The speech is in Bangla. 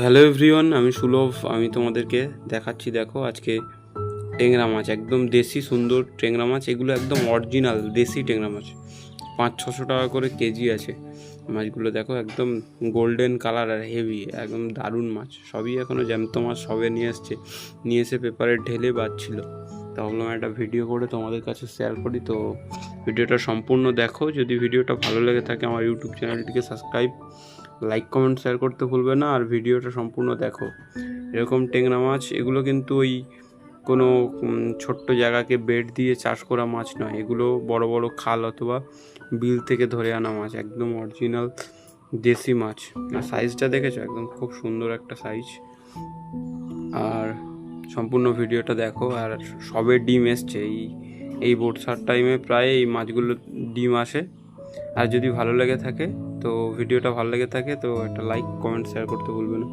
হ্যালো এভরিওয়ান, আমি সুলভ। আমি তোমাদেরকে দেখাচ্ছি, দেখো আজকে ট্যাংরা মাছ, একদম দেশি সুন্দর ট্যাংরা মাছ। এগুলো একদম অরিজিনাল দেশি ট্যাংরা মাছ, 500-600 টাকা করে কেজি আছে মাছগুলো। দেখো একদম গোল্ডেন কালার আর হেভি, একদম দারুণ মাছ। সবই এখনও জ্যান্ত মাছ, সবে নিয়ে এসে পেপারে ঢেলে বাজছিল। তা ভাবলাম একটা ভিডিও করে তোমাদের কাছে শেয়ার করি। তো ভিডিওটা সম্পূর্ণ দেখো। যদি ভিডিওটা ভালো লেগে থাকে আমার ইউটিউব চ্যানেলটিকে সাবস্ক্রাইব, লাইক, কমেন্ট, শেয়ার করতে ভুলবে না। আর ভিডিওটা সম্পূর্ণ দেখো। এরকম ট্যাংরা মাছ এগুলো কিন্তু ওই কোনো ছোট্ট জায়গাকে বেড দিয়ে চাষ করা মাছ নয়। এগুলো বড় বড় খাল অথবা বিল থেকে ধরে আনা মাছ, একদম অরিজিনাল দেশি মাছ। আর সাইজটা দেখেছো, একদম খুব সুন্দর একটা সাইজ। আর সম্পূর্ণ ভিডিওটা দেখো। আর সবে ডিম এসছে, এই বর্ষার টাইমে প্রায় এই মাছগুলো ডিম আসে। আর যদি ভালো লেগে থাকে তো একটা লাইক, কমেন্ট, শেয়ার করতে ভুলবে না।